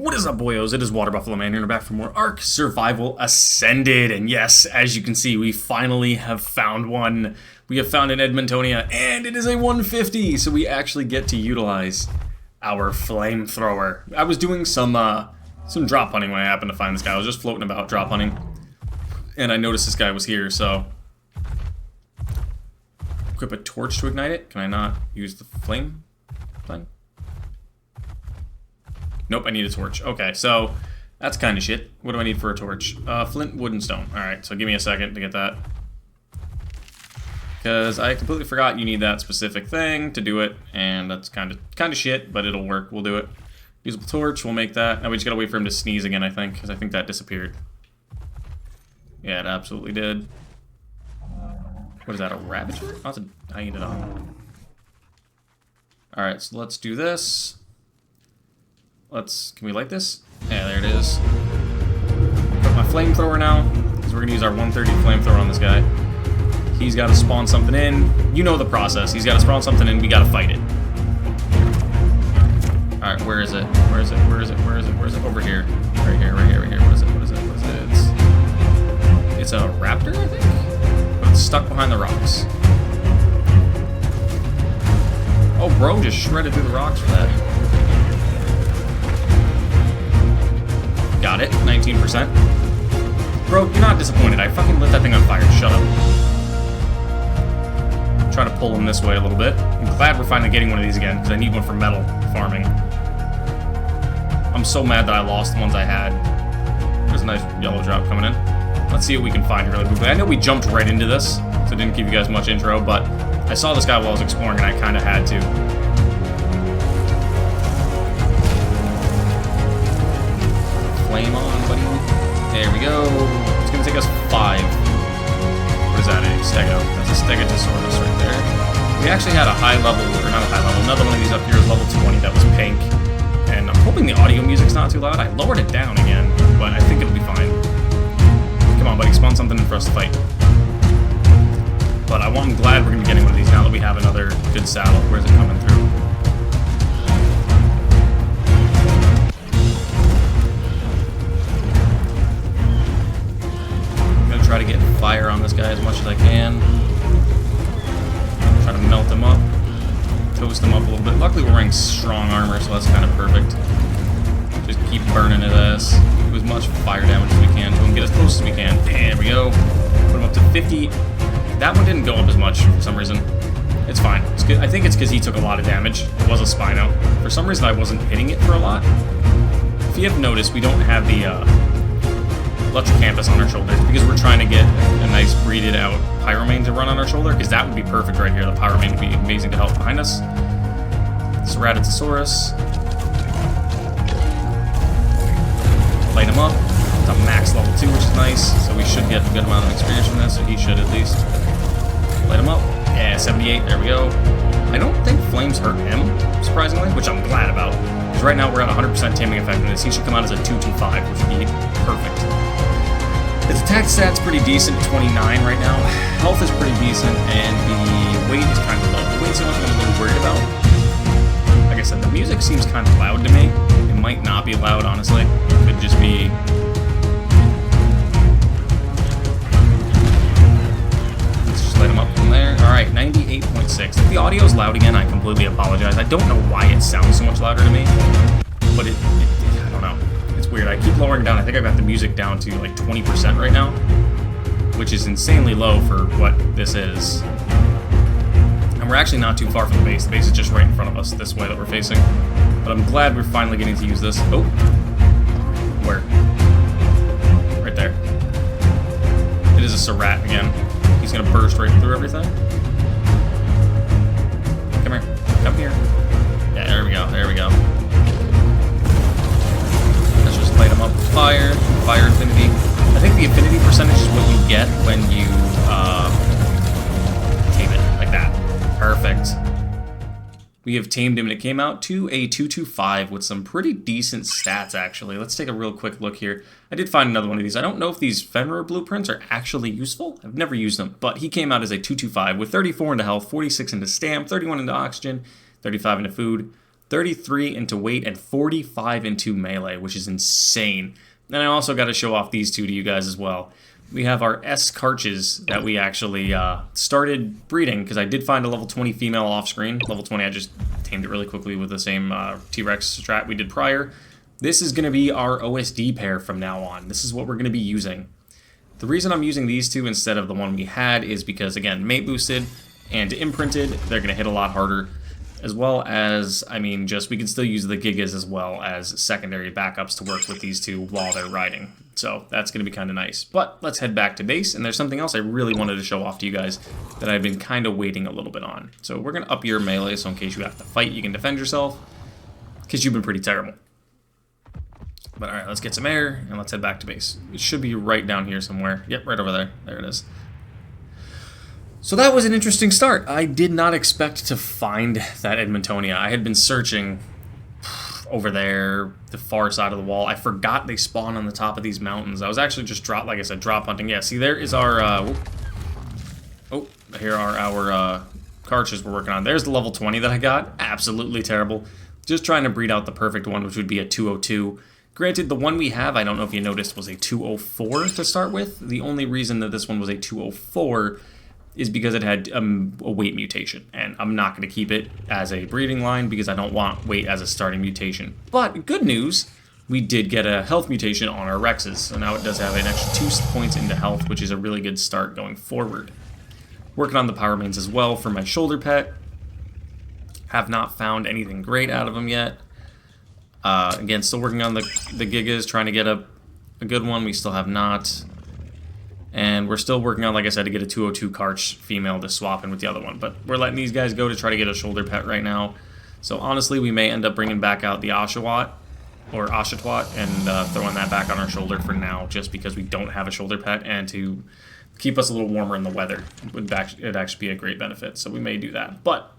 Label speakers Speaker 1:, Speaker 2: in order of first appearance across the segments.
Speaker 1: What is up, boyos? It is Water Buffalo Man here, and we're back for more Ark Survival Ascended. And yes, as you can see, we finally have found one. We have found an Edmontonia, and it is a 150, so we actually get to utilize our flamethrower. I was doing some drop hunting when I happened to find this guy. I was just floating about drop hunting, and I noticed this guy was here, so... Equip a torch to ignite it? Can I not use the flame thing? Nope, I need a torch. Okay, so that's kind of shit. What do I need for a torch? Flint, wood, and stone. Alright, so give me a second to get that. Because I completely forgot you need that specific thing to do it, and that's kind of shit, but it'll work. We'll do it. Usable torch, we'll make that. Now we just gotta wait for him to sneeze again, I think, because I think that disappeared. Yeah, it absolutely did. What is that, a Ravager? Oh, I need it on. Alright, so let's do this. Can we light this? Yeah, there it is. Put my flamethrower now, because we're gonna use our 130 flamethrower on this guy. He's gotta spawn something in. You know the process. He's gotta spawn something in, we gotta fight it. Alright, where is it? Where is it? Where is it? Where is it? Where is it? Over here. Right here, right here, right here. What is it? What is it? What is it? It's a raptor, I think? But it's stuck behind the rocks. Oh, bro just shredded through the rocks for that. Got it, 19%. Bro, you're not disappointed. I fucking lit that thing on fire. Shut up. Try to pull him this way a little bit. I'm glad we're finally getting one of these again, because I need one for metal farming. I'm so mad that I lost the ones I had. There's a nice yellow drop coming in. Let's see what we can find really quickly. I know we jumped right into this, so I didn't give you guys much intro, but I saw this guy while I was exploring, and I kind of had to. Flame on, buddy. There we go. It's gonna take us 5. What is that? A stego. That's a stegosaurus right there. We actually had a high level, or not a high level, another one of these up here is level 20 that was pink. And I'm hoping the audio music's not too loud. I lowered it down again, but I think it'll be fine. Come on, buddy, spawn something in for us to fight. But I'm glad we're gonna be getting one of these now that we have another good saddle. Where's it coming through? Try to get fire on this guy as much as I can. Try to melt him up. Toast him up a little bit. Luckily we're wearing strong armor, so that's kind of perfect. Just keep burning his ass. Do as much fire damage as we can to him. Get as close as we can. There we go. Put him up to 50. That one didn't go up as much for some reason. It's fine. It's good. I think it's because he took a lot of damage. It was a Spino. For some reason I wasn't hitting it for a lot. If you have noticed, we don't have the Lutricampus on our shoulders because we're trying to get a nice breeded out Pyromane to run on our shoulder, because that would be perfect right here. The Pyromane would be amazing to help behind us. Ceratosaurus. Light him up. It's a max level 2, which is nice, so we should get a good amount of experience from this, so he should at least. Light him up. Yeah, 78, there we go. I don't think flames hurt him, surprisingly, which I'm glad about. Because right now we're at 100% taming effectiveness. He should come out as a 225, which would be perfect. His attack stat's pretty decent, 29 right now. Health is pretty decent, and the weight is kind of low. The weight's the only thing I'm a little worried about. Like I said, the music seems kind of loud to me. It might not be loud, honestly. It could just be... Let's just light him up from there. Alright, 98.6. If the audio is loud again, I completely apologize. I don't know why it sounds so much louder to me, but I don't know. It's weird. I keep lowering down. I think I've got the music down to like 20% right now, which is insanely low for what this is. And we're actually not too far from the base. The base is just right in front of us, this way that we're facing. But I'm glad we're finally getting to use this. Oh! Where? Right there. It is a Cerat again. He's gonna burst right through everything. Come here. Come here. Yeah, there we go. There we go. Let's just light him up with fire. Fire affinity. I think the affinity percentage is what you get when you tame it. Like that. Perfect. We have tamed him, and it came out to a 225 with some pretty decent stats, actually. Let's take a real quick look here. I did find another one of these. I don't know if these Fenrir blueprints are actually useful. I've never used them, but he came out as a 225 with 34 into health, 46 into stamp, 31 into oxygen, 35 into food. 33 into weight, and 45 into melee, which is insane. And I also got to show off these two to you guys as well. We have our S Karches that we actually started breeding, because I did find a level 20 female off-screen. Level 20, I just tamed it really quickly with the same T-Rex strat we did prior. This is going to be our OSD pair from now on. This is what we're going to be using. The reason I'm using these two instead of the one we had is because, again, mate boosted and imprinted, they're going to hit a lot harder. As well as, I mean, just we can still use the Gigas as well as secondary backups to work with these two while they're riding. So that's going to be kind of nice. But let's head back to base, and there's something else I really wanted to show off to you guys that I've been kind of waiting a little bit on. So we're going to up your melee, so in case you have to fight, you can defend yourself, because you've been pretty terrible. But alright, let's get some air, and let's head back to base. It should be right down here somewhere. Yep, right over there. There it is. So that was an interesting start. I did not expect to find that Edmontonia. I had been searching over there, the far side of the wall. I forgot they spawn on the top of these mountains. I was actually just drop hunting. Yeah, see, there is our, here are our Karches we're working on. There's the level 20 that I got. Absolutely terrible. Just trying to breed out the perfect one, which would be a 202. Granted, the one we have, I don't know if you noticed, was a 204 to start with. The only reason that this one was a 204 is because it had a weight mutation, and I'm not going to keep it as a breeding line because I don't want weight as a starting mutation. But good news, we did get a health mutation on our Rexes, so now it does have an extra 2 points into health, which is a really good start going forward. Working on the power mains as well for my shoulder pet. Have not found anything great out of them yet. Again, still working on the Gigas, trying to get a good one. We still have not. And we're still working on, like I said, to get a 202 Karch female to swap in with the other one. But we're letting these guys go to try to get a shoulder pet right now. So honestly, we may end up bringing back out the Oshawott or Oshawott and throwing that back on our shoulder for now, just because we don't have a shoulder pet, and to keep us a little warmer in the weather. It'd actually be a great benefit. So we may do that. But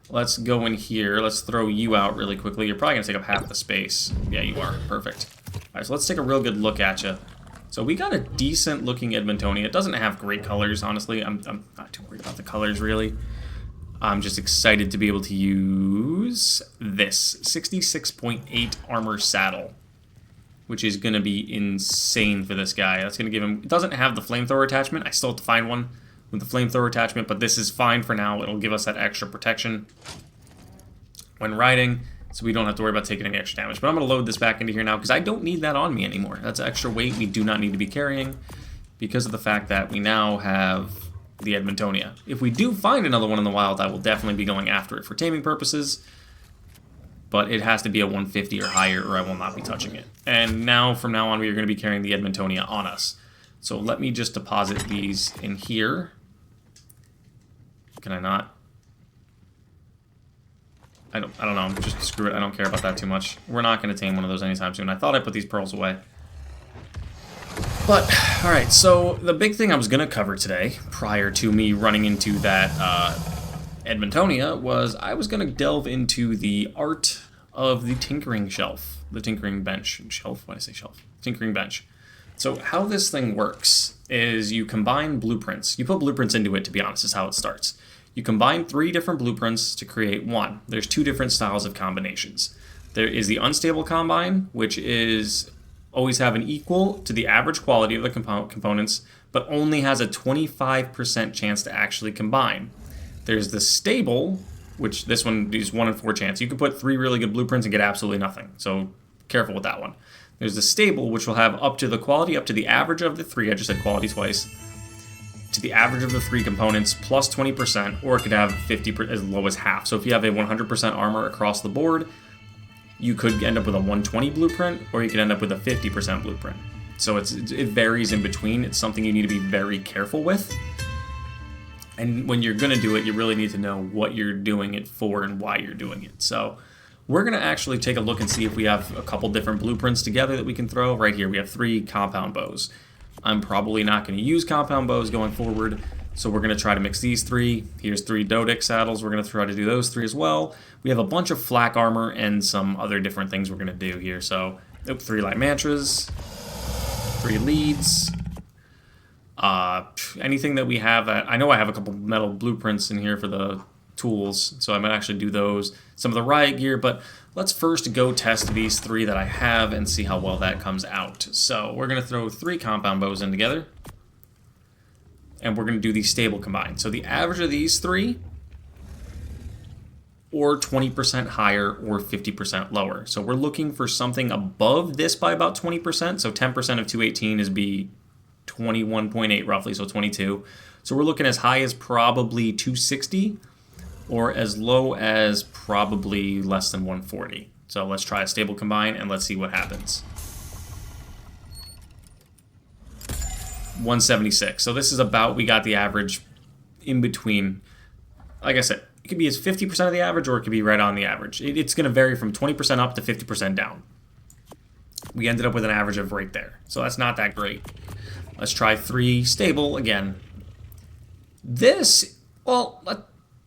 Speaker 1: let's go in here. Let's throw you out really quickly. You're probably going to take up half the space. Yeah, you are. Perfect. All right, so let's take a real good look at you. So we got a decent looking Edmontonia. It doesn't have great colors, honestly. I'm not too worried about the colors, really. I'm just excited to be able to use this 66.8 armor saddle, which is going to be insane for this guy. That's going to give him... It doesn't have the flamethrower attachment. I still have to find one with the flamethrower attachment, but this is fine for now. It'll give us that extra protection when riding, so we don't have to worry about taking any extra damage. But I'm going to load this back into here now, because I don't need that on me anymore. That's extra weight we do not need to be carrying, because of the fact that we now have the Edmontonia. If we do find another one in the wild, I will definitely be going after it for taming purposes, but it has to be a 150 or higher, or I will not be touching it. And now, from now on, we are going to be carrying the Edmontonia on us. So let me just deposit these in here. Can I not? I don't know. Just screw it. I don't care about that too much. We're not going to tame one of those anytime soon. I thought I put these pearls away. But, alright, so the big thing I was going to cover today, prior to me running into that Edmontonia, was I was going to delve into the art of the tinkering shelf. The tinkering bench. Shelf? Why did I say shelf? Tinkering bench. So how this thing works is you combine blueprints. You put blueprints into it, to be honest, is how it starts. You combine 3 different blueprints to create one. There's 2 different styles of combinations. There is the unstable combine, which is always have an equal to the average quality of the components, but only has a 25% chance to actually combine. There's the stable, which this one is 1 in 4 chance. You could put 3 really good blueprints and get absolutely nothing, so careful with that one. There's the stable, which will have up to the quality, up to the average of the 3, I just said quality twice, to the average of the 3 components plus 20%, or it could have 50% as low as half. So if you have a 100% armor across the board, you could end up with a 120 blueprint, or you could end up with a 50% blueprint. So it varies in between. It's something you need to be very careful with. And when you're going to do it, you really need to know what you're doing it for and why you're doing it. So we're going to actually take a look and see if we have a couple different blueprints together that we can throw. Right here, we have 3 compound bows. I'm probably not going to use compound bows going forward, so we're going to try to mix these 3. Here's 3 Dodic saddles. We're going to try to do those 3 as well. We have a bunch of flak armor and some other different things we're going to do here. So 3 light mantras, 3 leads, anything that we have. I know I have a couple metal blueprints in here for the tools, so I might actually do those, some of the riot gear, but let's first go test these 3 that I have and see how well that comes out. So we're going to throw 3 compound bows in together, and we're going to do these stable combined. So the average of these 3, or 20% higher or 50% lower. So we're looking for something above this by about 20%, so 10% of 218 is be 21.8 roughly, so 22. So we're looking as high as probably 260, or as low as probably less than 140. So let's try a stable combine and let's see what happens. 176. So this is about, we got the average in between. Like I said, it could be as 50% of the average, or it could be right on the average. It's going to vary from 20% up to 50% down. We ended up with an average of right there. So that's not that great. Let's try 3 stable again. This, well,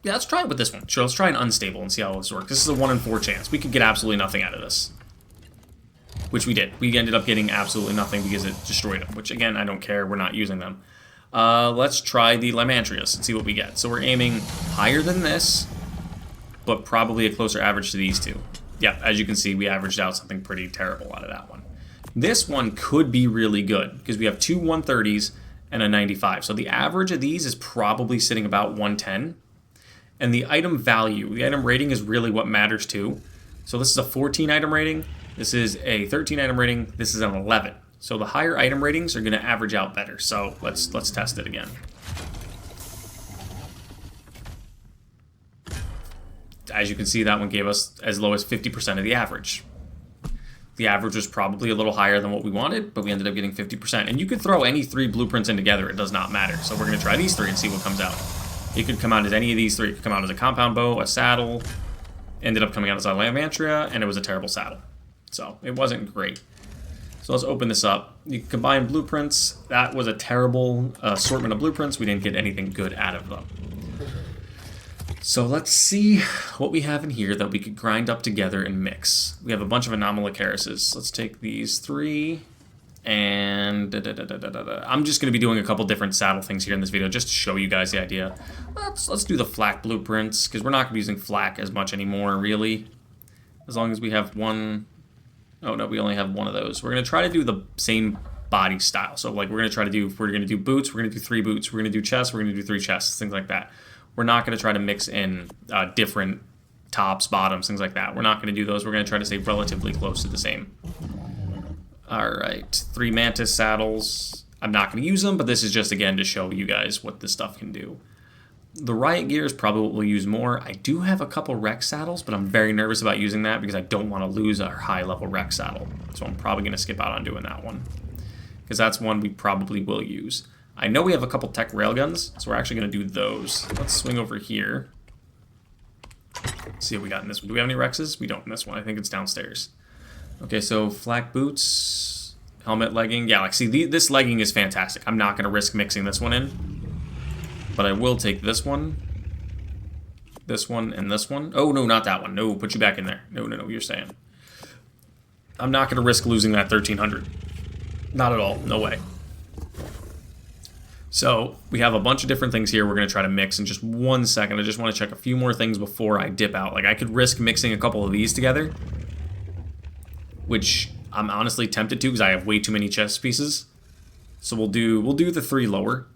Speaker 1: yeah, let's try it with this one. Sure, let's try an unstable and see how this works. This is a 1 in 4 chance. We could get absolutely nothing out of this. Which we did. We ended up getting absolutely nothing because it destroyed them. Which, again, I don't care. We're not using them. Let's try the Limantrius and see what we get. So we're aiming higher than this, but probably a closer average to these 2. Yeah, as you can see, we averaged out something pretty terrible out of that one. This one could be really good because we have 2 130s and a 95. So the average of these is probably sitting about 110. And the item value, the item rating is really what matters too. So this is a 14 item rating. This is a 13 item rating. This is an 11. So the higher item ratings are going to average out better. So let's test it again. As you can see, that one gave us as low as 50% of the average. The average was probably a little higher than what we wanted, but we ended up getting 50%. And you could throw any 3 blueprints in together. It does not matter. So we're going to try these 3 and see what comes out. It could come out as any of these 3. It could come out as a compound bow, a saddle. Ended up coming out as a Lamantria, and it was a terrible saddle. So it wasn't great. So let's open this up. You can combine blueprints. That was a terrible assortment of blueprints. We didn't get anything good out of them. So let's see what we have in here that we could grind up together and mix. We have a bunch of Anomalocarises. Let's take these 3. And I'm just going to be doing a couple different saddle things here in this video just to show you guys the idea. Let's do the flak blueprints, because we're not going to be using flak as much anymore, really. As long as we have one... Oh, no, we only have one of those. We're going to try to do the same body style. So, like, we're going to try to do... If we're going to do boots, we're going to do 3 boots. We're going to do chests, we're going to do 3 chests, things like that. We're not going to try to mix in different tops, bottoms, things like that. We're not going to do those. We're going to try to stay relatively close to the same. Alright, 3 Mantis saddles. I'm not going to use them, but this is just, again, to show you guys what this stuff can do. The riot gear is probably what we'll use more. I do have a couple Rex saddles, but I'm very nervous about using that because I don't want to lose our high-level Rex saddle. So I'm probably going to skip out on doing that one, because that's one we probably will use. I know we have a couple tech railguns, so we're actually going to do those. Let's swing over here. Let's see what we got in this one. Do we have any Rexes? We don't in this one. I think it's downstairs. Okay, so flak boots, helmet, legging. Yeah, like, see, this legging is fantastic. I'm not going to risk mixing this one in, but I will take this one, and this one. Oh, no, not that one. No, put you back in there. No, you're saying. I'm not going to risk losing that 1300. Not at all. No way. So we have a bunch of different things here we're going to try to mix in just 1 second. I just want to check a few more things before I dip out. Like, I could risk mixing a couple of these together, which I'm honestly tempted to because I have way too many chest pieces. So we'll do the 3 lower.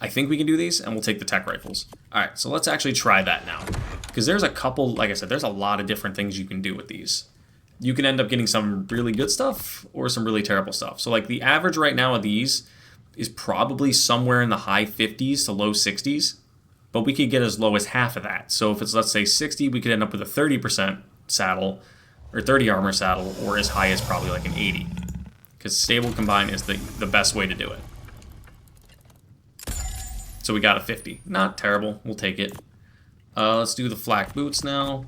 Speaker 1: I think we can do these, and we'll take the tech rifles. All right, so let's actually try that now, because there's a couple, like I said, there's a lot of different things you can do with these. You can end up getting some really good stuff or some really terrible stuff. So, like, the average right now of these is probably somewhere in the high 50s to low 60s, but we could get as low as half of that. So if it's, let's say, 60, we could end up with a 30% saddle, or 30 armor saddle, or as high as probably like an 80. Because stable combine is the best way to do it. So we got a 50. Not terrible. We'll take it. Let's do the flak boots now.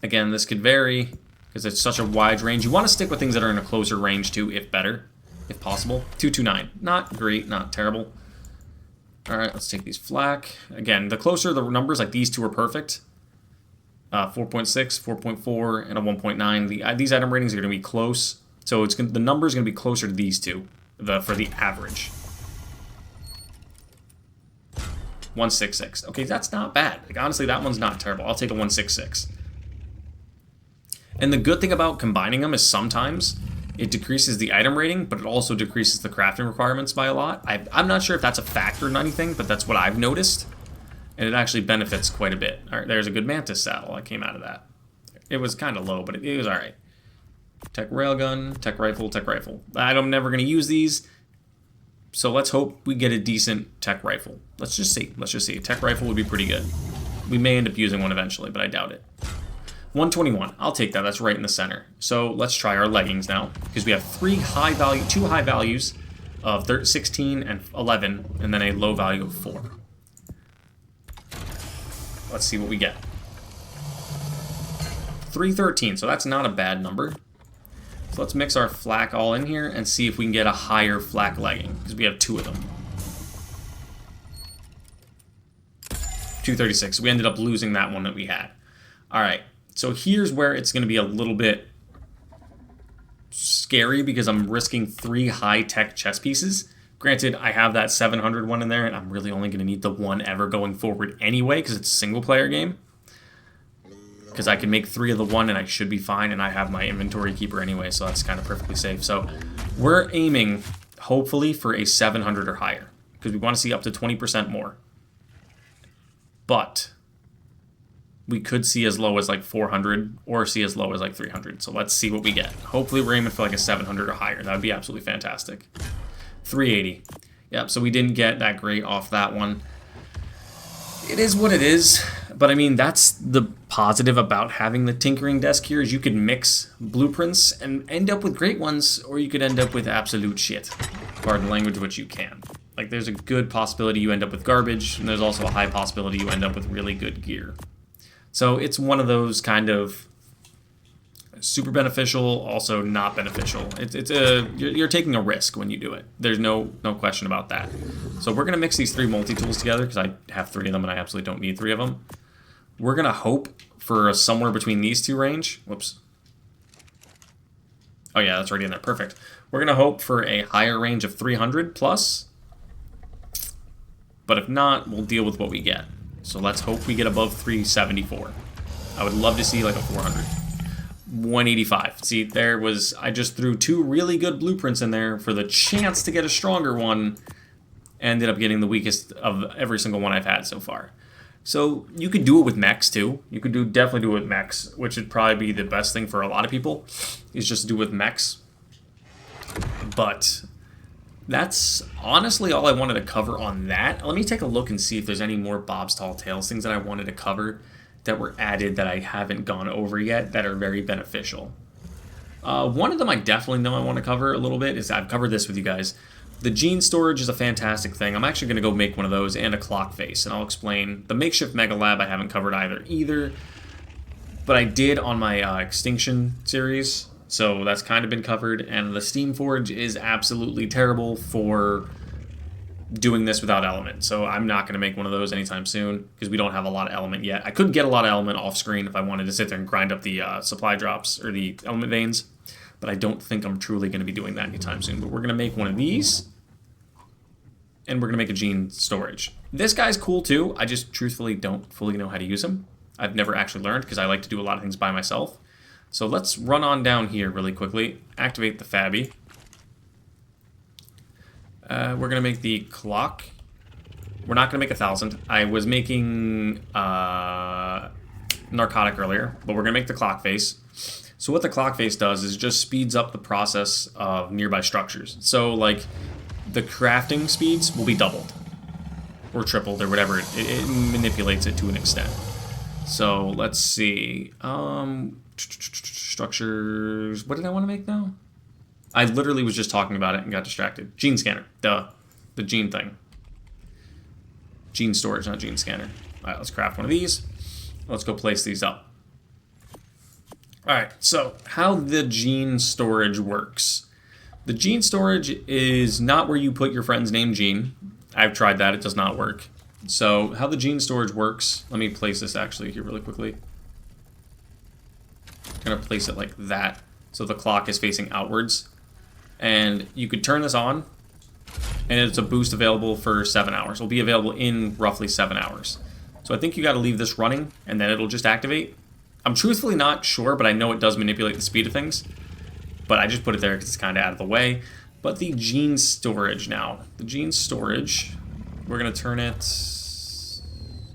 Speaker 1: Again, this could vary because it's such a wide range. You want to stick with things that are in a closer range too, if better, if possible. 229. Not great, not terrible. All right, let's take these flak. Again, the closer the numbers, like these 2 are perfect. 4.6, 4.4, and a 1.9. These item ratings are going to be close, so the number is going to be closer to these 2 for the average. 166. Okay, that's not bad. Like, honestly, that one's not terrible. I'll take a 166. And the good thing about combining them is sometimes it decreases the item rating, but it also decreases the crafting requirements by a lot. I'm not sure if that's a factor in anything, but that's what I've noticed. And it actually benefits quite a bit. All right, there's a good Mantis saddle that came out of that. It was kind of low, but it was all right. Tech railgun, tech rifle, tech rifle. I'm never going to use these, so let's hope we get a decent tech rifle. Let's just see. Let's just see. Tech rifle would be pretty good. We may end up using one eventually, but I doubt it. 121. I'll take that. That's right in the center. So let's try our leggings now, because we have two high values of 16 and 11, and then a low value of 4. Let's see what we get. 313. So that's not a bad number. So let's mix our flak all in here and see if we can get a higher flak legging, because we have 2 of them. 236. We ended up losing that one that we had. All right. So here's where it's going to be a little bit scary, because I'm risking 3 high-tech chess pieces. Granted, I have that 700 one in there, and I'm really only going to need the one ever going forward anyway, because it's a single-player game. Because I can make 3 of the one, and I should be fine, and I have my inventory keeper anyway, so that's kind of perfectly safe. So we're aiming, hopefully, for a 700 or higher, because we want to see up to 20% more. But we could see as low as like 400 or see as low as like 300. So let's see what we get. Hopefully we're aiming for like a 700 or higher. That would be absolutely fantastic. 380. Yep, so we didn't get that great off that one. It is what it is. But I mean, that's the positive about having the tinkering desk here, is you could mix blueprints and end up with great ones, or you could end up with absolute shit. Pardon the language, which you can. Like, there's a good possibility you end up with garbage, and there's also a high possibility you end up with really good gear. So it's one of those kind of super beneficial, also not beneficial. You're taking a risk when you do it. There's no question about that. So we're gonna mix these 3 multi-tools together, because I have 3 of them and I absolutely don't need 3 of them. We're gonna hope for somewhere between these 2 range. Whoops. Oh yeah, that's already in there. Perfect. We're gonna hope for a higher range of 300 plus. But if not, we'll deal with what we get. So let's hope we get above 374. I would love to see like a 400. 185. See, there was... I just threw 2 really good blueprints in there for the chance to get a stronger one. Ended up getting the weakest of every single one I've had so far. So you could do it with mechs too. You could definitely do it with mechs, which would probably be the best thing for a lot of people, is just to do it with mechs. But that's honestly all I wanted to cover on that. Let me take a look and see if there's any more Bob's Tall Tales things that I wanted to cover that were added that I haven't gone over yet that are very beneficial. One of them I definitely know I want to cover a little bit is, I've covered this with you guys. The gene storage is a fantastic thing. I'm actually going to go make one of those and a clock face, and I'll explain. The makeshift Mega Lab I haven't covered either, but I did on my Extinction series, so that's kind of been covered. And the Steam Forge is absolutely terrible for doing this without element, so I'm not going to make one of those anytime soon, because we don't have a lot of element yet. I could get a lot of element off screen if I wanted to sit there and grind up the supply drops or the element veins, but I don't think I'm truly going to be doing that anytime soon. But we're going to make one of these, and we're going to make a gene storage. This guy's cool too. I just truthfully don't fully know how to use him. I've never actually learned, because I like to do a lot of things by myself. So let's run on down here really quickly, activate the Fabby. We're going to make the clock. We're not going to make 1,000. I was making narcotic earlier, but we're going to make the clock face. So what the clock face does is it just speeds up the process of nearby structures. So like the crafting speeds will be doubled or tripled or whatever. It manipulates it to an extent. So let's see. Structures. What did I want to make now? I literally was just talking about it and got distracted. Gene scanner. Duh. The gene thing. Gene storage, not gene scanner. Alright, let's craft one of these. Let's go place these up. Alright, so how the gene storage works. The gene storage is not where you put your friend's name, Gene. I've tried that. It does not work. So how the gene storage works... Let me place this actually here really quickly. I'm going to place it like that, so the clock is facing outwards. And you could turn this on, And it's a boost available for 7 hours. It'll be available in roughly 7 hours. So I think you got to leave this running, and then it'll just activate. I'm truthfully not sure, but I know it does manipulate the speed of things. But I just put it there because it's kind of out of the way. But the gene storage now. The gene storage, we're going to turn it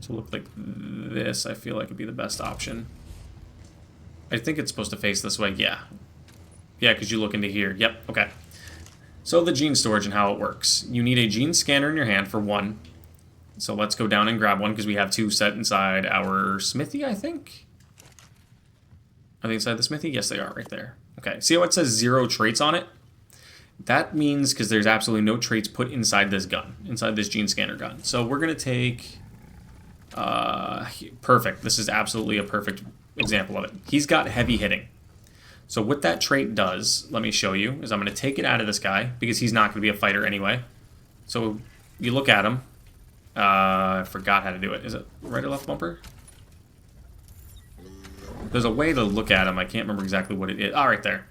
Speaker 1: to look like this. I feel like it'd be the best option. I think it's supposed to face this way. Yeah. Yeah, because you look into here. Yep, okay. So the gene storage and how it works. You need a gene scanner in your hand for one. So let's go down and grab one because we have 2 set inside our smithy, I think. Are they inside the smithy? Yes, they are right there. Okay, see how it says 0 traits on it? That means because there's absolutely no traits put inside this gun, inside this gene scanner gun. So we're going to take... perfect. This is absolutely a perfect example of it. He's got heavy hitting. So what that trait does, let me show you, is I'm going to take it out of this guy because he's not going to be a fighter anyway. So you look at him. I forgot how to do it. Is it right or left bumper? There's a way to look at him. I can't remember exactly what it is. Oh, right there.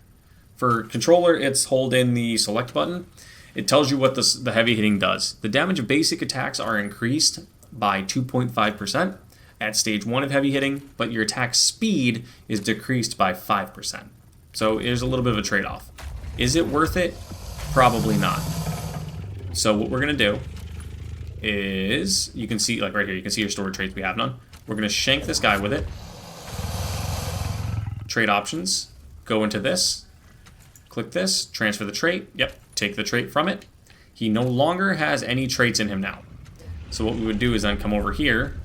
Speaker 1: For controller, it's hold in the select button. It tells you what the heavy hitting does. The damage of basic attacks are increased by 2.5% at stage 1 of heavy hitting, but your attack speed is decreased by 5%. So there's a little bit of a trade-off. Is it worth it? Probably not. So what we're going to do is, you can see, like right here, you can see your stored traits. We have none. We're going to shank this guy with it. Trade options. Go into this. Click this. Transfer the trait. Yep. Take the trait from it. He no longer has any traits in him now. So what we would do is then come over here,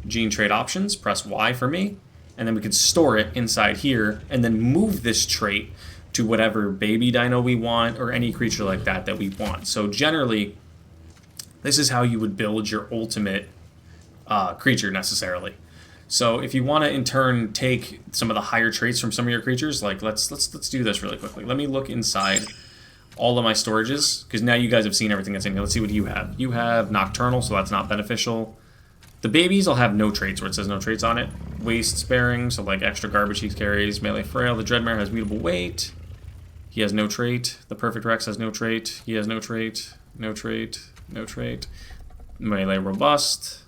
Speaker 1: gene trait options, press Y for me, and then we could store it inside here and then move this trait to whatever baby dino we want or any creature like that that we want. So generally, this is how you would build your ultimate creature necessarily. So if you want to in turn take some of the higher traits from some of your creatures, like let's do this really quickly. Let me look inside all of my storages, because now you guys have seen everything that's in here. Let's see what you have. You have Nocturnal, so that's not beneficial. The babies will have no traits where it says no traits on it. Waste sparing, so like extra garbage he carries. Melee frail. The Dreadmare has mutable weight. He has no trait. The Perfect Rex has no trait. He has no trait. No trait. No trait. Melee robust.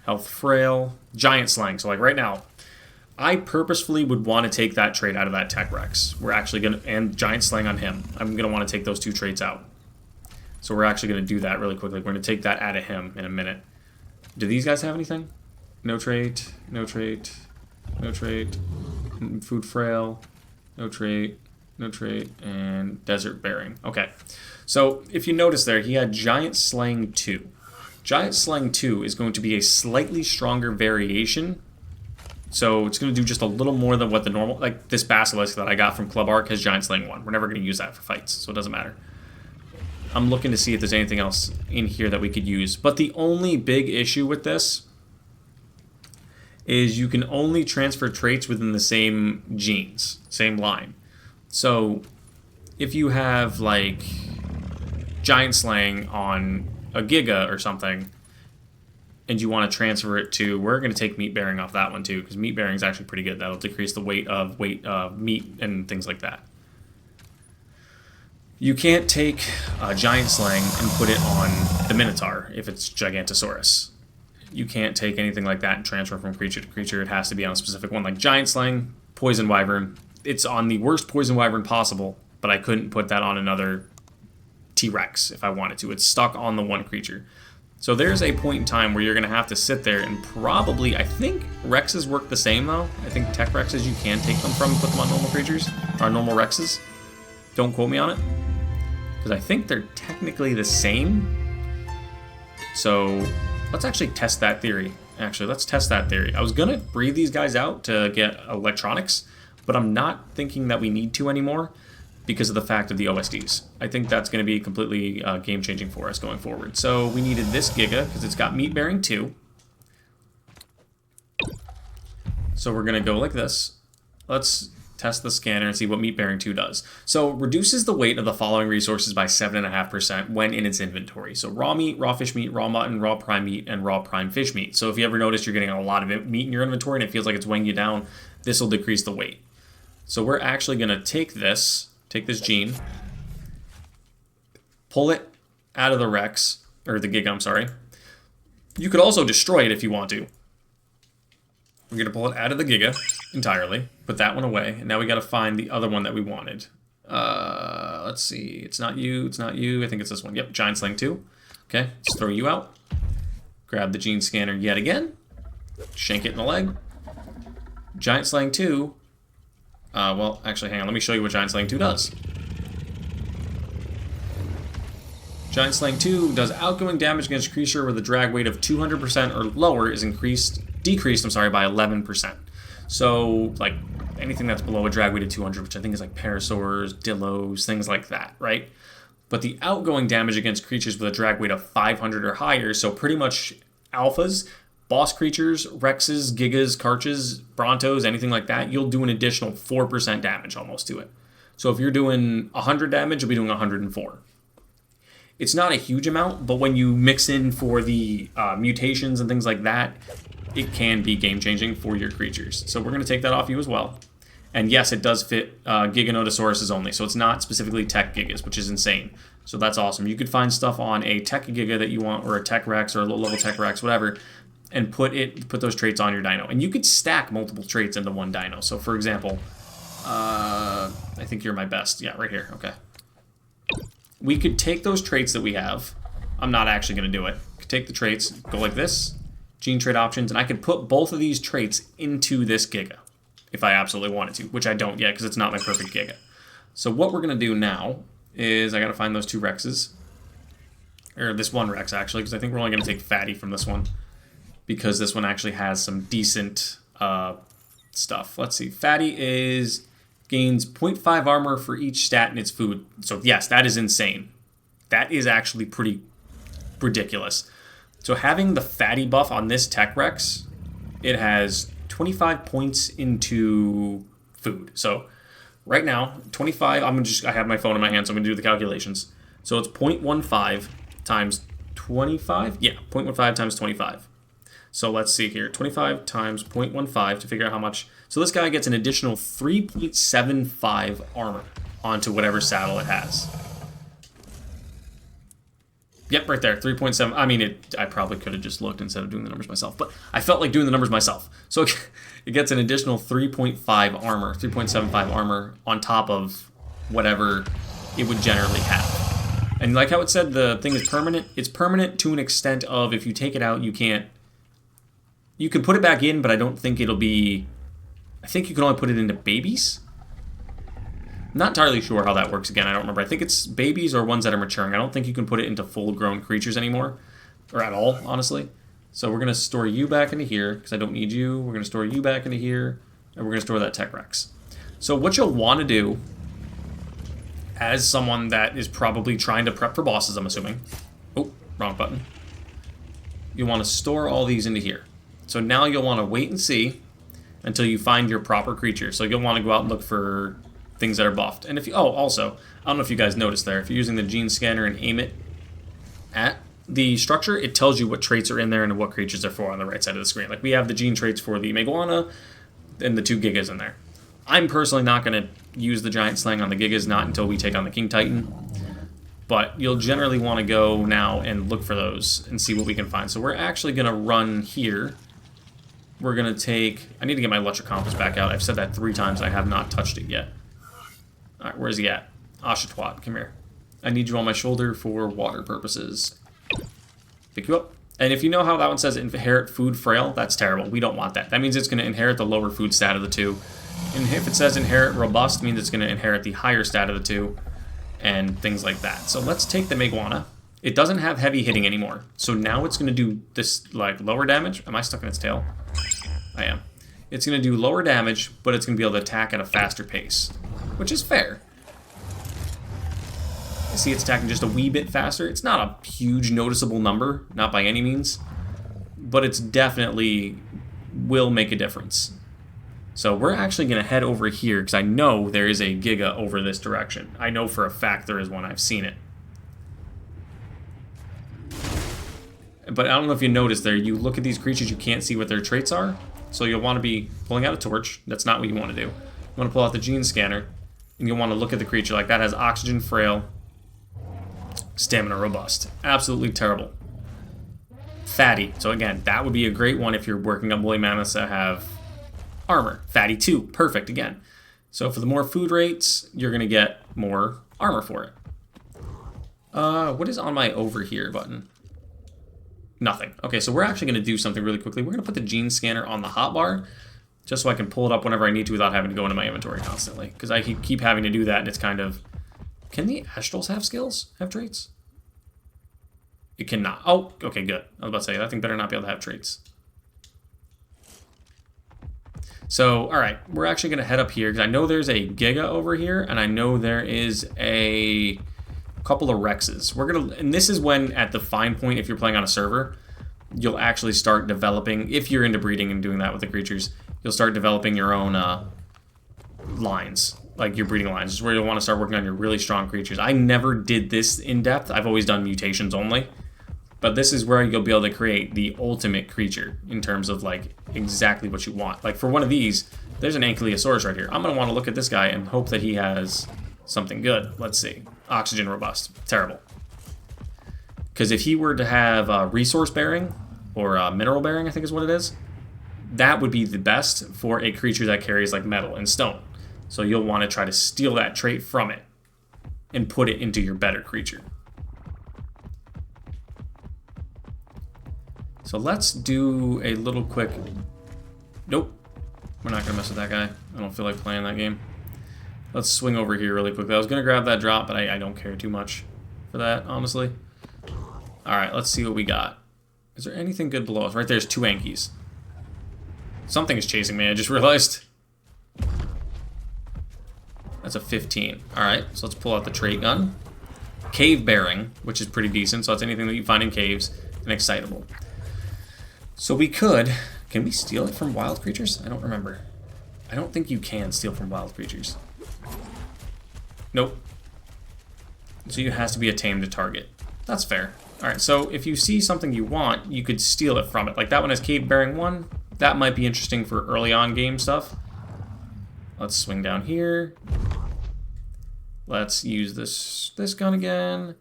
Speaker 1: Health frail. Giant slang. So like right now, I purposefully would want to take that trait out of that Tech Rex. We're actually going to, and Giant Slang on him. I'm going to want to take those 2 traits out. So we're actually going to do that really quickly. We're going to take that out of him in a minute. Do these guys have anything? No trait, no trait, no trait, food frail, no trait, no trait, and desert bearing. Okay. So if you notice there, he had Giant Slang 2. Giant Slang 2 is going to be a slightly stronger variation. So it's going to do just a little more than what the normal, like this Basilisk that I got from Club Arc has Giant Slang 1. We're never going to use that for fights, so it doesn't matter. I'm looking to see if there's anything else in here that we could use. But the only big issue with this is you can only transfer traits within the same genes, same line. So if you have like Giant Slang on a Giga or something, and you want to transfer it to, we're going to take meat bearing off that one too, because meat bearing is actually pretty good. That'll decrease the weight of meat and things like that. You can't take a Giant Slang and put it on the Minotaur if it's Gigantosaurus. You can't take anything like that and transfer from creature to creature. It has to be on a specific one, like Giant Slang, Poison Wyvern. It's on the worst Poison Wyvern possible, but I couldn't put that on another T-Rex if I wanted to. It's stuck on the one creature. So there's a point in time where you're going to have to sit there and probably, I think Rexes work the same though. I think Tech Rexes you can take them from and put them on normal creatures, or normal Rexes. Don't quote me on it, because I think they're technically the same. So let's actually test that theory. Actually, let's test that theory. I was going to breed these guys out to get electronics, but I'm not thinking that we need to anymore, because of the fact of the OSDs. I think that's going to be completely game-changing for us going forward. So we needed this Giga, because it's got meat bearing 2. So we're going to go like this. Let's test the scanner and see what meat bearing 2 does. So reduces the weight of the following resources by 7.5% when in its inventory. So raw meat, raw fish meat, raw mutton, raw prime meat, and raw prime fish meat. So if you ever notice you're getting a lot of meat in your inventory and it feels like it's weighing you down, this will decrease the weight. So we're actually going to take this gene, pull it out of the Rex, or the Giga, I'm sorry. You could also destroy it if you want to. We're going to pull it out of the Giga entirely, put that one away, and now we got to find the other one that we wanted. Let's see, it's not you, I think it's this one. Yep, Giant Sling 2. Okay, let's throw you out. Grab the gene scanner yet again. Shank it in the leg. Giant Slang 2. Well, actually, hang on, let me show you what Giant Slang 2 does. Giant Slang 2 does outgoing damage against a creature with a drag weight of 200% or lower is decreased by 11%. So, like, anything that's below a drag weight of 200, which I think is like Parasaurs, Dillos, things like that, right? But the outgoing damage against creatures with a drag weight of 500 or higher, so pretty much alphas, boss creatures, Rexes, Gigas, Karches, Brontos, anything like that, you'll do an additional 4% damage almost to it. So if you're doing 100 damage, you'll be doing 104. It's not a huge amount, but when you mix in for the mutations and things like that, it can be game-changing for your creatures. So we're going to take that off you as well. And yes, it does fit Giganotosauruses only, so it's not specifically Tech Gigas, which is insane. So that's awesome. You could find stuff on a Tech Giga that you want, or a Tech Rex, or a low-level Tech Rex, whatever, and put those traits on your Dino. And you could stack multiple traits into one Dino. So for example, I think you're my best. Yeah, right here. Okay. We could take those traits that we have. I'm not actually going to do it. Could take the traits, go like this, gene trait options, and I could put both of these traits into this Giga if I absolutely wanted to, which I don't yet because it's not my perfect Giga. So what we're going to do now is I got to find those two Rexes, or this one Rex actually, because I think we're only going to take Fatty from this one because this one actually has some decent stuff. Let's see. Fatty gains 0.5 armor for each stat in its food. So yes, that is insane. That is actually pretty ridiculous. So having the Fatty buff on this Tech Rex, it has 25 points into food. So right now, 25, I have my phone in my hand, so I'm going to do the calculations. So it's 0.15 times 25? Yeah, 0.15 times 25. So let's see here, 25 times 0.15 to figure out how much. So this guy gets an additional 3.75 armor onto whatever saddle it has. Yep, right there, 3.7. I mean, I probably could have just looked instead of doing the numbers myself, but I felt like doing the numbers myself. So it gets an additional 3.5 armor, 3.75 armor on top of whatever it would generally have. And like how it said, the thing is permanent. It's permanent to an extent of if you take it out, you can't. You can put it back in, but I don't think it'll be. I think you can only put it into babies. Not entirely sure how that works again, I don't remember. I think it's babies or ones that are maturing. I don't think you can put it into full-grown creatures anymore. Or at all, honestly. So we're going to store you back into here, because I don't need you. We're going to store you back into here, and we're going to store that Tech Rex. So what you'll want to do, as someone that is probably trying to prep for bosses, I'm assuming. Oh, wrong button. You'll want to store all these into here. So now you'll want to wait and see until you find your proper creature. So you'll want to go out and look for things that are buffed. And if you, also, I don't know if you guys noticed there, if you're using the gene scanner and aim it at the structure, it tells you what traits are in there and what creatures they're for on the right side of the screen. Like we have the gene traits for the Megawana and the 2 Gigas in there. I'm personally not going to use the Giant Slang on the Gigas, not until we take on the King Titan. But you'll generally want to go now and look for those and see what we can find. So we're actually going to run here. We're going to take, I need to get my Lutricampus back out. I've said that 3 times. I have not touched it yet. All right, where's he at? Ashatwat, come here. I need you on my shoulder for water purposes. Pick you up. And if you know how that one says inherit food frail, that's terrible. We don't want that. That means it's going to inherit the lower food stat of the 2. And if it says inherit robust, it means it's going to inherit the higher stat of the 2. And things like that. So let's take the Megawana. It doesn't have heavy hitting anymore. So now it's going to do this, like, lower damage. Am I stuck in its tail? I am. It's going to do lower damage, but it's going to be able to attack at a faster pace. Which is fair. I see it's attacking just a wee bit faster. It's not a huge noticeable number, not by any means. But it's definitely will make a difference. So we're actually going to head over here, because I know there is a Giga over this direction. I know for a fact there is one. I've seen it. But I don't know if you noticed there, you look at these creatures, you can't see what their traits are. So you'll want to be pulling out a torch. That's not what you want to do. You want to pull out the gene scanner, and you'll want to look at the creature. Like that has oxygen frail, Stamina robust. Absolutely terrible. Fatty. So again, that would be a great one if you're working on woolly mammoths that have armor. Fatty 2. Perfect again. So for the more food rates, you're going to get more armor for it. What is on my over here button? Nothing. Okay, so we're actually going to do something really quickly. We're going to put the gene scanner on the hotbar just so I can pull it up whenever I need to without having to go into my inventory constantly. Because I keep having to do that, and it's kind of... Can the Astrals have skills? Have traits? It cannot. Oh, okay, good. I was about to say, that thing better not be able to have traits. So, alright, we're actually going to head up here, because I know there's a Giga over here, and I know there is a couple of Rexes. We're going to, and this is when, at the fine point, if you're playing on a server, you'll actually start developing, if you're into breeding and doing that with the creatures, you'll start developing your own lines, like your breeding lines. This is where you'll want to start working on your really strong creatures. I never did this in depth. I've always done mutations only. But this is where you'll be able to create the ultimate creature in terms of like exactly what you want. Like for one of these, there's an Ankylosaurus right here. I'm going to want to look at this guy and hope that he has something good. Let's see. Oxygen robust. Terrible. Because if he were to have resource bearing or mineral bearing, I think is what it is, that would be the best for a creature that carries like metal and stone. So you'll want to try to steal that trait from it and put it into your better creature. So let's do a little quick... Nope. We're not going to mess with that guy. I don't feel like playing that game. Let's swing over here really quickly. I was going to grab that drop, but I don't care too much for that, honestly. Alright, let's see what we got. Is there anything good below us? Right there's 2 Ankies. Something is chasing me, I just realized. That's a 15. Alright, so let's pull out the trait gun. Cave bearing, which is pretty decent, so that's anything that you find in caves, and excitable. So we could... Can we steal it from wild creatures? I don't remember. I don't think you can steal from wild creatures. Nope. So it has to be a tamed target. That's fair. Alright, so if you see something you want, you could steal it from it. Like that one has Cave Bearing 1. That might be interesting for early on game stuff. Let's swing down here. Let's use this gun again.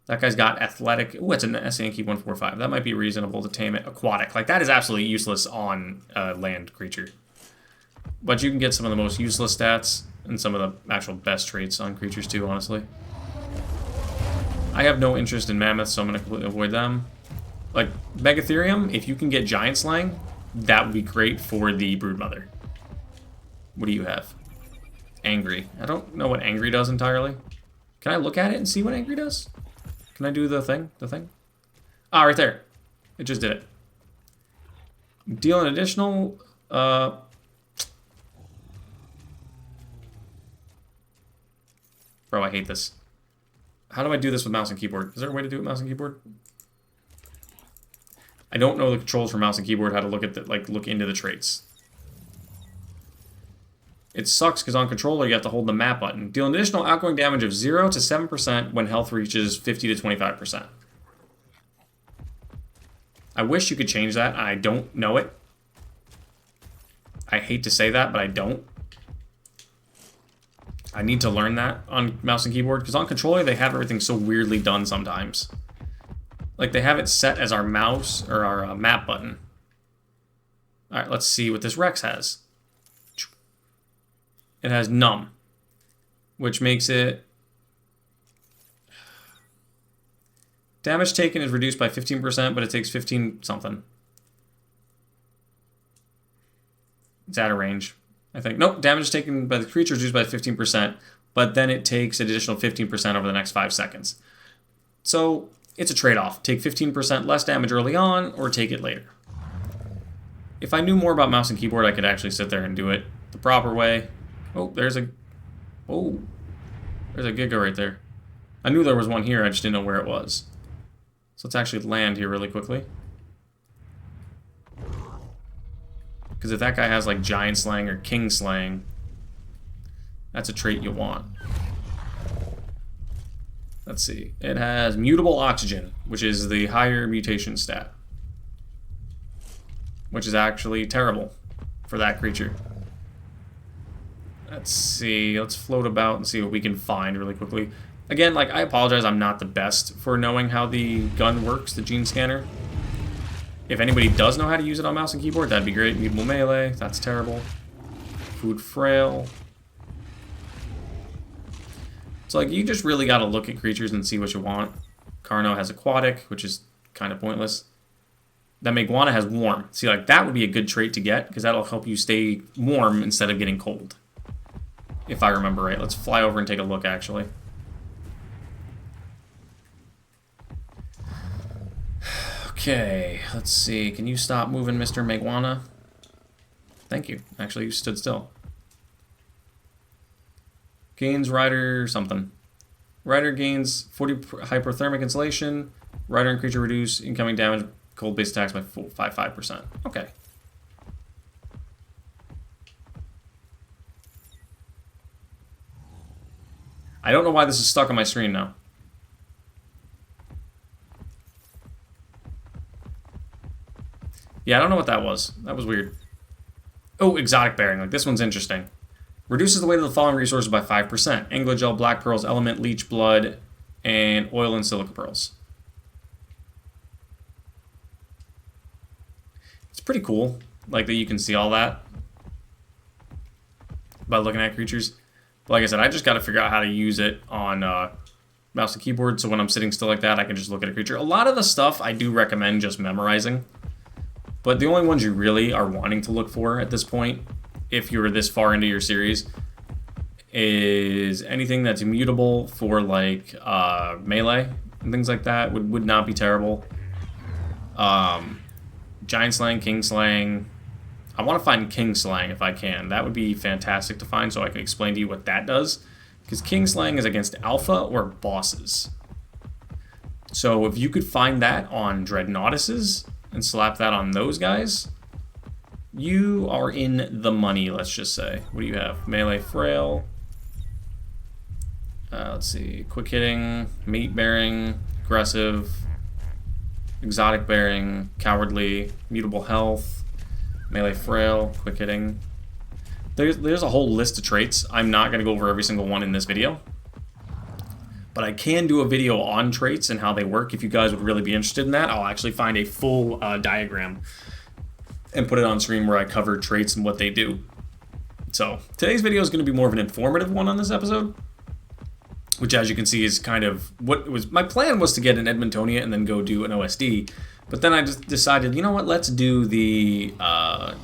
Speaker 1: That guy's got athletic. Ooh, it's an S-Yankee 145. That might be reasonable to tame it. Aquatic. Like, that is absolutely useless on a land creature. But you can get some of the most useless stats and some of the actual best traits on creatures, too, honestly. I have no interest in mammoths, so I'm going to completely avoid them. Like, Megatherium, if you can get Giant Slang, that would be great for the Broodmother. What do you have? Angry. I don't know what Angry does entirely. Can I look at it and see what Angry does? Can I do the thing? Ah, right there. It just did it. Deal an additional... Bro, I hate this. How do I do this with mouse and keyboard? Is there a way to do it with mouse and keyboard? I don't know the controls for mouse and keyboard, how to look at the, look into the traits. It sucks because on controller you have to hold the map button. Deal an additional outgoing damage of 0 to 7% when health reaches 50 to 25%. I wish you could change that. I don't know it. I hate to say that, but I don't. I need to learn that on mouse and keyboard, because on controller they have everything so weirdly done sometimes. Like they have it set as our mouse or our map button. Alright, let's see what this Rex has. It has numb, which makes it... Damage taken is reduced by 15%, but it takes 15 something. It's out of range, I think. Nope, damage taken by the creature is reduced by 15%, but then it takes an additional 15% over the next 5 seconds. So, it's a trade-off. Take 15% less damage early on, or take it later. If I knew more about mouse and keyboard, I could actually sit there and do it the proper way. Oh, there's a... Oh, there's a Giga right there. I knew there was one here, I just didn't know where it was. So let's actually land here really quickly. Because if that guy has like Giant Slang or King Slang, that's a trait you want. Let's see. It has Mutable Oxygen, which is the higher mutation stat. Which is actually terrible for that creature. Let's see. Let's float about and see what we can find really quickly. Again, like, I apologize, I'm not the best for knowing how the gun works, the gene scanner. If anybody does know how to use it on mouse and keyboard, that'd be great. Mutable melee, that's terrible. Food frail. So, like, you just really gotta look at creatures and see what you want. Carno has aquatic, which is kind of pointless. That Meguana has warm. See, like, that would be a good trait to get, because that'll help you stay warm instead of getting cold. If I remember right. Let's fly over and take a look, actually. Okay, let's see. Can you stop moving, Mr. Meguana? Thank you. Actually, you stood still. Gains Rider something. Rider gains 40 hypothermic insulation. Rider and creature reduce incoming damage, cold-based attacks by 5%. Okay. I don't know why this is stuck on my screen now. Yeah, I don't know what that was. That was weird. Oh, exotic bearing. Like, this one's interesting. Reduces the weight of the following resources by 5%. Anglogel, black pearls, element, leech blood, and oil and silica pearls. It's pretty cool, like, that you can see all that by looking at creatures. But like I said, I just got to figure out how to use it on mouse and keyboard, so when I'm sitting still like that, I can just look at a creature. A lot of the stuff I do recommend just memorizing. But the only ones you really are wanting to look for at this point, if you're this far into your series, is anything that's immutable for, like, melee and things like that would not be terrible. Giant Slaying, King Slaying. I want to find King Slaying if I can. That would be fantastic to find, so I can explain to you what that does. Because King Slaying is against alpha or bosses. So if you could find that on Dreadnoughtuses and slap that on those guys, you are in the money, let's just say. What do you have? Melee Frail. Let's see. Quick Hitting, Mate Bearing, Aggressive, Exotic Bearing, Cowardly, Mutable Health, Melee Frail, Quick Hitting. There's a whole list of traits. I'm not going to go over every single one in this video. But I can do a video on traits and how they work. If you guys would really be interested in that, I'll actually find a full diagram and put it on screen where I cover traits and what they do. So today's video is going to be more of an informative one on this episode, which, as you can see, is kind of what it was. My plan was to get an Edmontonia and then go do an OSD, but then I just decided, you know what, let's do the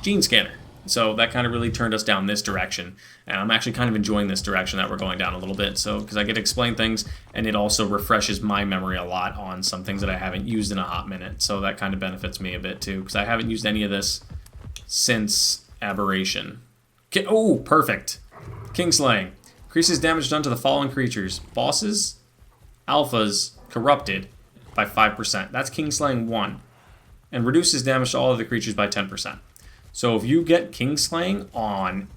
Speaker 1: gene scanner. So that kind of really turned us down this direction, and I'm actually kind of enjoying this direction that we're going down a little bit. So because I get to explain things, and it also refreshes my memory a lot on some things that I haven't used in a hot minute. So that kind of benefits me a bit too, because I haven't used any of this since Aberration. Oh, perfect. King Slaying. Increases damage done to the following creatures: bosses, alphas, corrupted, by 5%. That's King Slaying 1. And reduces damage to all of the creatures by 10%. So if you get King Slaying on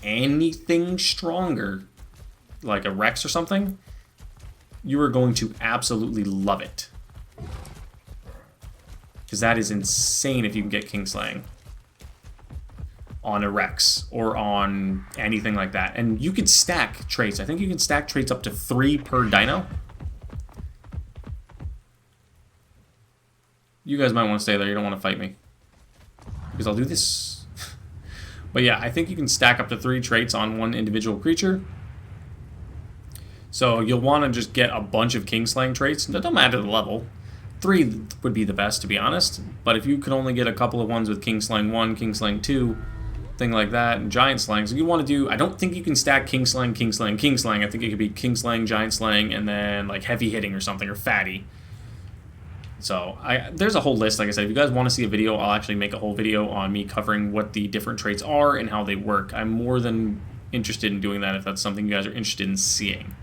Speaker 1: anything stronger, like a Rex or something, you are going to absolutely love it. Because that is insane if you can get King Slaying on a Rex or on anything like that. And you could stack traits. I think you can stack traits up to 3 per dino. You guys might want to stay there. You don't want to fight me, because I'll do this. But yeah, I think you can stack up to 3 traits on one individual creature. So you'll want to just get a bunch of King Slaying traits. It doesn't matter the level. 3 would be the best, to be honest. But if you could only get a couple of ones with King Slaying 1, King Slaying 2, thing like that, and Giant Slaying. So you want to do, I don't think you can stack King Slaying, King Slaying, King Slaying. I think it could be King Slaying, Giant Slaying, and then like Heavy Hitting or something, or Fatty. So there's a whole list. Like I said, if you guys want to see a video, I'll actually make a whole video on me covering what the different traits are and how they work. I'm more than interested in doing that if that's something you guys are interested in seeing.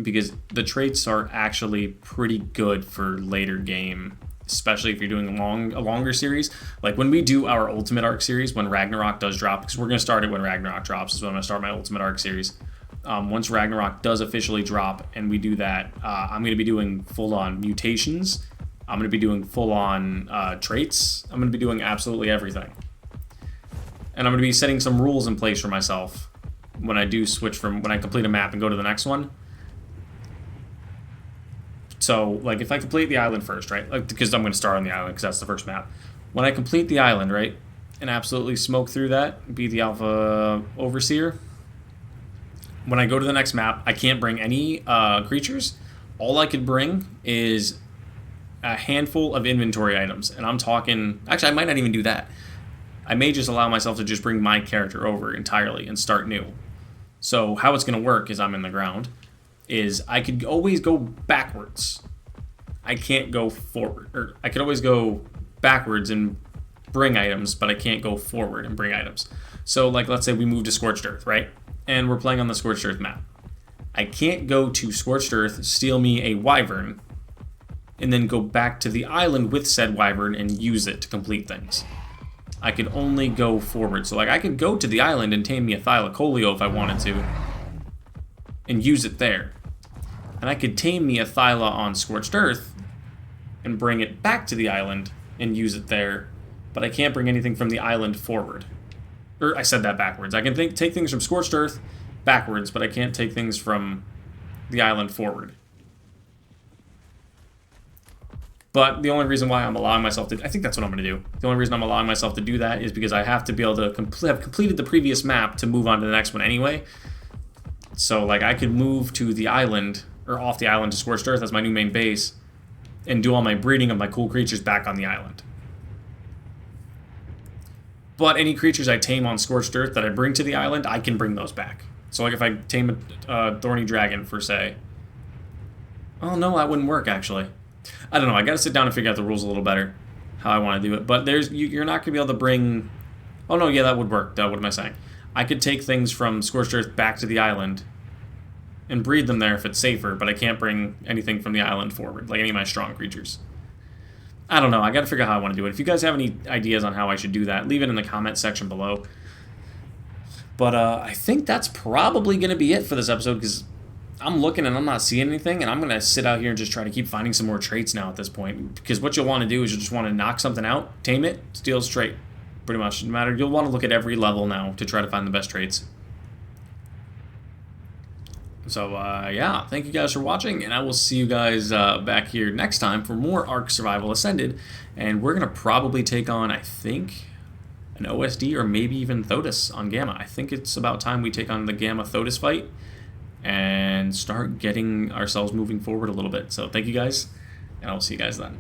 Speaker 1: Because the traits are actually pretty good for later game, especially if you're doing a longer series. Like when we do our Ultimate Arc series, when Ragnarok does drop, because we're going to start it when Ragnarok drops, is when I'm going to start my Ultimate Arc series. Once Ragnarok does officially drop and we do that, I'm going to be doing full-on mutations. I'm going to be doing full-on traits. I'm going to be doing absolutely everything. And I'm going to be setting some rules in place for myself when I do switch from, when I complete a map and go to the next one. So, like, if I complete the island first, right? Like, because I'm going to start on the island because that's the first map. When I complete the island, right, and absolutely smoke through that, be the Alpha Overseer, when I go to the next map, I can't bring any creatures. All I could bring is a handful of inventory items. And I'm talking... Actually, I might not even do that. I may just allow myself to just bring my character over entirely and start new. So how it's going to work is I'm in the ground, is I could always go backwards. I can't go forward. Or I could always go backwards and bring items, but I can't go forward and bring items. So, like, let's say we move to Scorched Earth, right? And we're playing on the Scorched Earth map. I can't go to Scorched Earth, steal me a Wyvern, and then go back to the island with said Wyvern and use it to complete things. I could only go forward. So, like, I could go to the island and tame me a Thylacoleo if I wanted to, and use it there. And I could tame me a Thyla on Scorched Earth and bring it back to the island and use it there, but I can't bring anything from the island forward. Or I said that backwards. I can take things from Scorched Earth backwards, but I can't take things from the island forward. But the only reason why I'm allowing myself to... I think that's what I'm going to do. The only reason I'm allowing myself to do that is because I have to be able to have completed the previous map to move on to the next one anyway. So, like, I could move to the island, or off the island to Scorched Earth as my new main base, and do all my breeding of my cool creatures back on the island. But any creatures I tame on Scorched Earth that I bring to the island, I can bring those back. So, like, if I tame a Thorny Dragon, for say... Oh, no, that wouldn't work, actually. I don't know. I got to sit down and figure out the rules a little better, how I want to do it. But you're not going to be able to bring... Oh, no, yeah, that would work. What am I saying? I could take things from Scorched Earth back to the island and breed them there if it's safer, but I can't bring anything from the island forward, like any of my strong creatures. I don't know. I got to figure out how I want to do it. If you guys have any ideas on how I should do that, leave it in the comment section below. But I think that's probably going to be it for this episode, because I'm looking and I'm not seeing anything, and I'm going to sit out here and just try to keep finding some more traits now at this point, because what you'll want to do is you'll just want to knock something out, tame it, steal its trait, pretty much. No matter, you'll want to look at every level now to try to find the best traits. So, yeah, thank you guys for watching, and I will see you guys back here next time for more Ark Survival Ascended, and we're going to probably take on, I think, an OSD or maybe even Thotis on Gamma. I think it's about time we take on the Gamma Thotis fight and start getting ourselves moving forward a little bit. So, thank you guys, and I'll see you guys then.